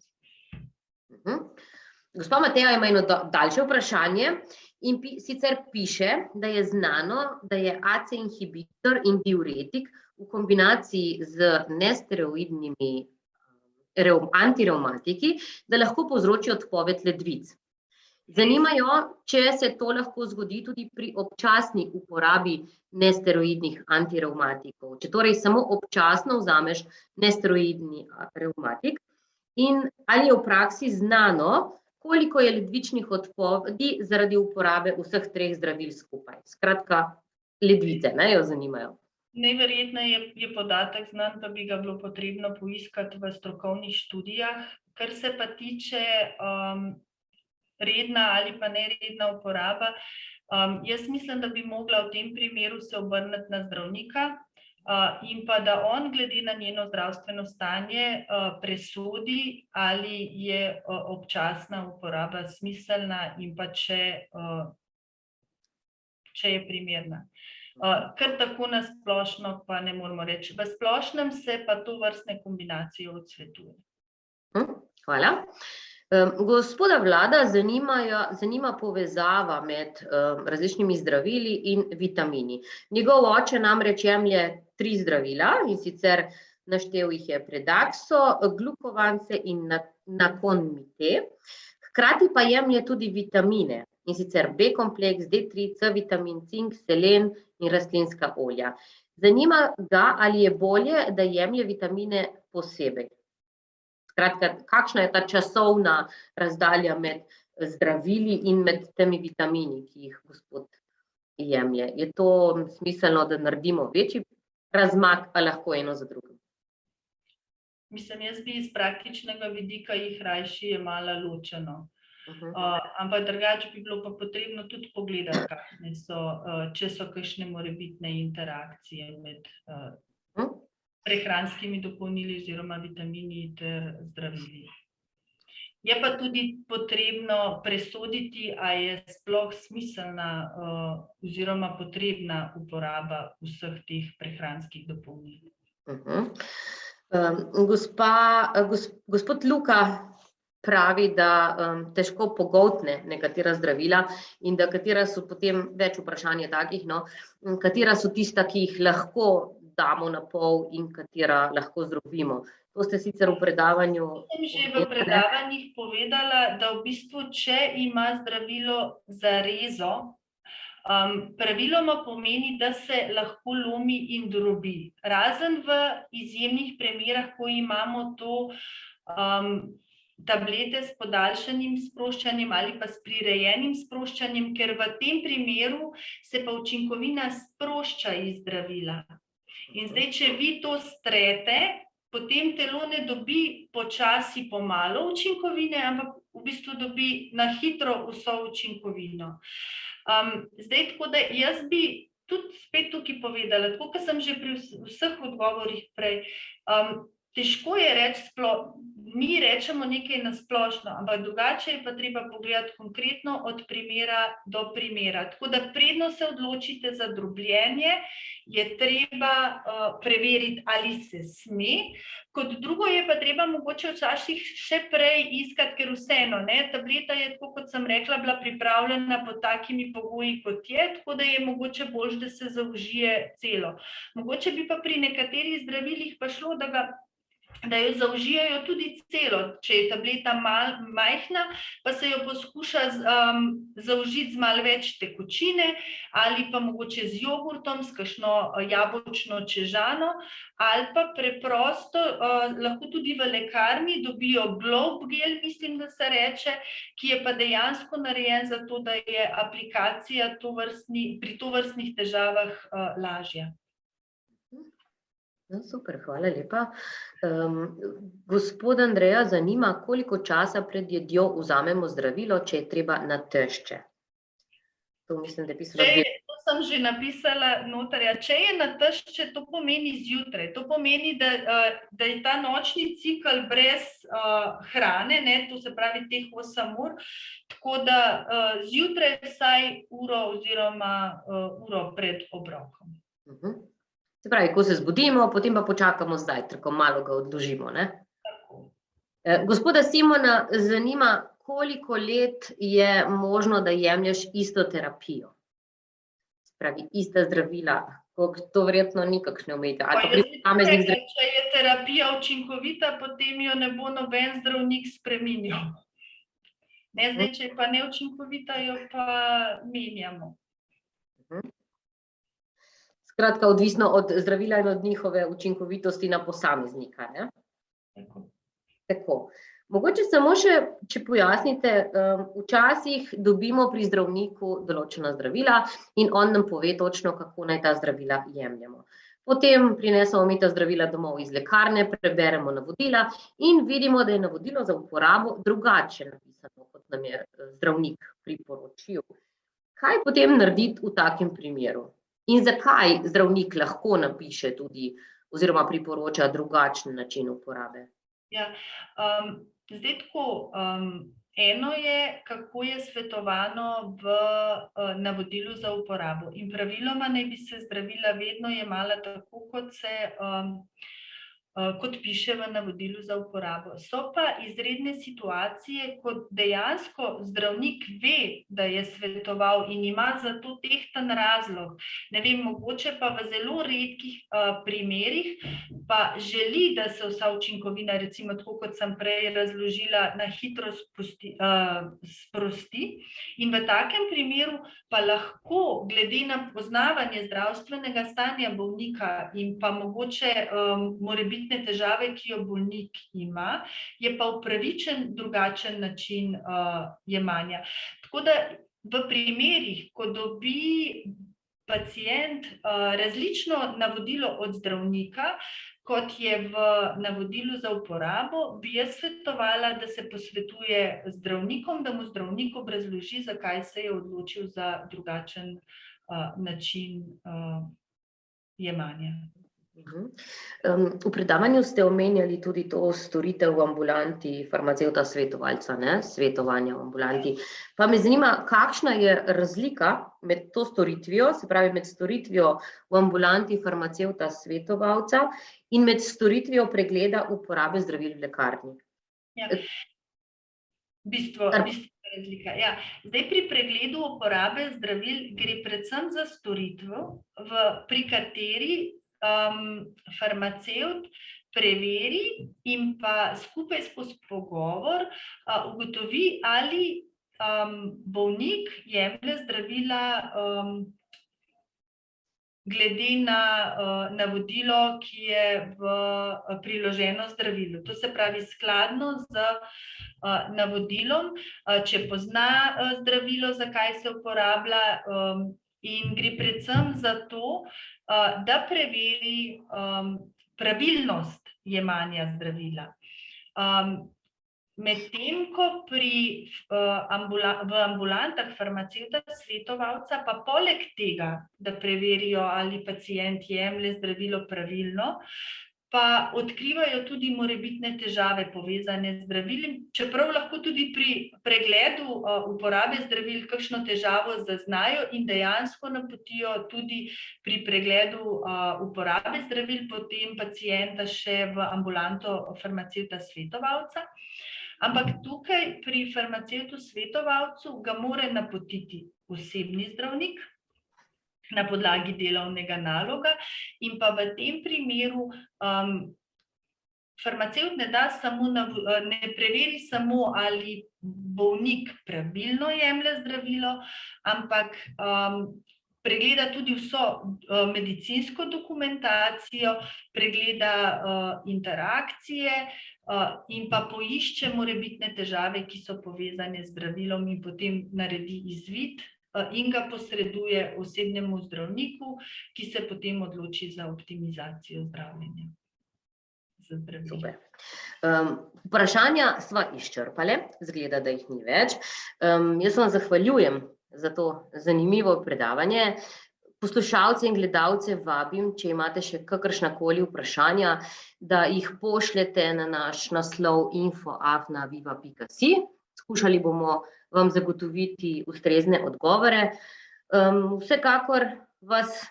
Gospa Mateja ima eno daljše vprašanje in sicer piše, da je znano, da je AC inhibitor in diuretik v kombinaciji z nesteroidnimi antirevmatiki, da lahko povzroči odpoved ledvic. Zanimajo, če se to lahko zgodi tudi pri občasni uporabi nesteroidnih antirevmatikov. Če torej samo občasno vzameš nesteroidni revmatik in ali je v praksi znano, koliko je ledvičnih odpovedi zaradi uporabe vseh treh zdravil skupaj. Skratka, ledvice, ne, jo zanimajo. Najverjetneje je podatek znan, pa bi ga bilo potrebno poiskati v strokovnih študijah. Kar se pa tiče redna ali pa neredna uporaba, jaz mislim, da bi mogla v tem primeru se obrniti na zdravnika in pa da on glede na njeno zdravstveno stanje presodi, ali je občasna uporaba smiselna in pa če je primerna. Kar tako na splošno pa ne moramo reči. V splošnem se pa tovrstne kombinacije odsvetuje. Hvala. Gospoda Vlada zanima povezava med različnimi zdravili in vitamini. Njegov oče namreč jemlje 3 zdravila, in sicer naštel jih je Predaxo, Glukovance in Nakonmite. Hkrati pa jemlje tudi vitamine, in sicer B-kompleks, D3, C-vitamin, cink, selen in rastlinska olja. Zanima ga, ali je bolje, da jemlje vitamine posebej. Skratka, kakšna je ta časovna razdalja med zdravili in med temi vitamini, ki jih gospod jemlje? Je to smiselno, da naredimo večji razmak, ali lahko eno za drugim? Mislim, jaz bi iz praktičnega vidika jih rajši jemala ločeno. Ampak drugače bi bilo pa potrebno tudi pogledati, kakšne so, če so kakšne morebitne interakcije med prehranskimi dopolnili oziroma vitamini ter zdravili. Je pa tudi potrebno presoditi, a je sploh smiselna oziroma potrebna uporaba vseh teh prehranskih dopolnil. Gospod Luka pravi, da težko pogoltne nekatera zdravila in da katera so potem, več vprašanj je takih, katera so tista, ki jih lahko damo na pol in katera lahko zdrobimo. To ste sicer v predavanju... Sem že v predavanjih povedala, da v bistvu, če ima zdravilo zarezo, praviloma pomeni, da se lahko lomi in drobi. Razen v izjemnih primerah, ko imamo to tablete s podaljšanim sproščanjem ali pa s prirejenim sproščanjem, ker v tem primeru se pa učinkovina sprošča iz zdravila. In zdaj, če vi to strete, potem telo ne dobi počasi pomalo učinkovine, ampak v bistvu dobi na hitro vso učinkovino. Zdaj, tako da jaz bi tudi spet tukaj povedala, tako kot sem že pri vseh odgovorih prej, težko je reči mi rečemo nekaj na splošno, ampak drugače je pa treba pogledati konkretno od primera do primera. Tako da predno se odločite za drobljenje, je treba preveriti, ali se sme. Kot drugo je pa treba mogoče včasih še prej iskati, ker vseeno, tableta je, tako kot sem rekla, bila pripravljena pod takimi pogoji, kot je, tako da je mogoče boljše, da se zaužije celo. Mogoče bi pa pri nekaterih zdravilih pa šlo, da jo zaužijajo tudi celo. Če je tableta majhna, pa se jo poskuša zaužiti z malo več tekočine ali pa mogoče z jogurtom, s kakšno jabolčno čežano, ali pa preprosto lahko tudi v lekarni dobijo Globe gel, mislim, da se reče, ki je pa dejansko narejen za to, da je aplikacija pri tovrstnih težavah lažja. Super, hvala lepa. Gospod Andreja zanima, koliko časa pred jedjo vzamemo zdravilo, če je treba na tešče. To mislim, da je pisalo To sem že napisala notarja. Če je na tešče, to pomeni zjutraj. To pomeni, da je ta nočni cikel brez hrane, to se pravi teh 8 ur, tako da zjutraj vsaj uro oziroma uro pred obrokom. Se pravi, ko se zbudimo, potem pa počakamo z zajtrkom, malo ga odložimo, Tako. Gospoda Simona zanima, koliko let je možno, da jemlješ isto terapijo? Se pravi, ista zdravila, to verjetno ni kakšne omejitve. Če je terapija učinkovita, potem jo ne bo noben zdravnik spreminjal. Ne, zdaj, če je pa neučinkovita, jo pa menjamo. Skratka, odvisno od zdravila in od njihove učinkovitosti na posameznika, ne? Tako. Mogoče samo še, če pojasnite, včasih dobimo pri zdravniku določena zdravila in on nam pove točno, kako naj ta zdravila jemljemo. Potem prinesemo mi ta zdravila domov iz lekarne, preberemo navodila in vidimo, da je navodilo za uporabo drugače napisano, kot nam je zdravnik priporočil. Kaj potem narediti v takem primeru? In zakaj zdravnik lahko napiše tudi oziroma priporoča drugačen način uporabe? Ja, zdaj tako, eno je, kako je svetovano v navodilu za uporabo. In praviloma naj bi se zdravila vedno jemala tako, kot piše v navodilu za uporabo. So pa izredne situacije, ko dejansko zdravnik ve, da je svetoval in ima za to tehten razlog. Ne vem, mogoče pa v zelo redkih primerih pa želi, da se vsa učinkovina, recimo tako, kot sem prej razložila, na hitro sprosti. In v takem primeru pa lahko, glede na poznavanje zdravstvenega stanja bolnika in pa mogoče morebitne težave, ki jo bolnik ima, je pa upravičen drugačen način jemanja. Tako da v primerih, ko dobi pacient različno navodilo od zdravnika, kot je v navodilu za uporabo, bi jaz svetovala, da se posvetuje z zdravnikom, da mu zdravnik obrazloži, zakaj se je odločil za drugačen način jemanja. V predavanju ste omenjali tudi to storitev v ambulanti farmacevta svetovalca, ne? Svetovanja v ambulanti. Pa me zanima, kakšna je razlika med to storitvijo, se pravi med storitvijo v ambulanti farmacevta svetovalca in med storitvijo pregleda uporabe zdravil v lekarni? Ja. Bistvo razlika. Ja. Zdaj pri pregledu uporabe zdravil gre predvsem za storitev, pri kateri farmacevt preveri in pa skupaj skozi pogovor ugotovi, ali bolnik jemlje zdravila glede na navodilo, ki je priloženo zdravilu. To se pravi skladno z navodilom, če pozna zdravilo, zakaj se uporablja, in gre predvsem za to, da preveri pravilnost jemanja zdravila. Medtem ko v ambulantah farmacevta svetovalca pa poleg tega, da preverijo, ali pacient jemlje zdravilo pravilno, pa odkrivajo tudi morebitne težave povezane z zdravili, čeprav lahko tudi pri pregledu uporabe zdravil kakšno težavo zaznajo in dejansko napotijo tudi pri pregledu uporabe zdravil potem pacienta še v ambulanto farmacevta svetovalca. Ampak tukaj pri farmacevtu svetovalcu ga mora napotiti osebni zdravnik na podlagi delovnega naloga in pa v tem primeru farmacevt ne preveri samo, ali bolnik pravilno jemlje zdravilo, ampak pregleda tudi vso medicinsko dokumentacijo, pregleda interakcije in pa poišče morebitne težave, ki so povezane z zdravilom in potem naredi izvid in ga posreduje osebnemu zdravniku, ki se potem odloči za optimizacijo zdravljenja. Super. Vprašanja sva izčrpali, izgleda, da jih ni več. Jaz vam zahvaljujem za to zanimivo predavanje. Poslušalce in gledalce vabim, če imate še kakršnakoli vprašanja, da jih pošljete na naš naslov info@viva.si. Skušali bomo vam zagotoviti ustrezne odgovore. Vsekakor vas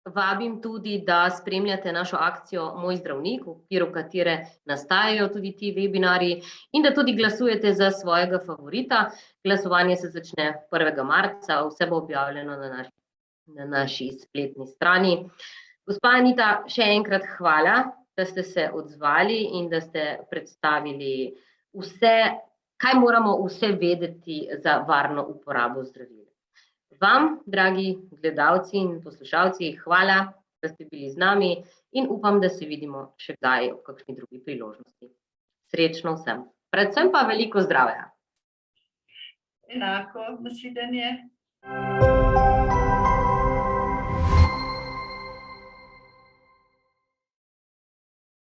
vabim tudi, da spremljate našo akcijo Moj zdravnik, v okviru katere nastajajo tudi ti webinarji, in da tudi glasujete za svojega favorita. Glasovanje se začne 1. marca, vse bo objavljeno na naši spletni strani. Gospa Anita, še enkrat hvala, da ste se odzvali in da ste predstavili vse kaj moramo vse vedeti za varno uporabo zdravil. Vam, dragi gledalci in poslušalci, hvala, da ste bili z nami in upam, da se vidimo še kdaj v kakšni drugi priložnosti. Srečno vsem, predvsem pa veliko zdravja. Enako, nasvidenje.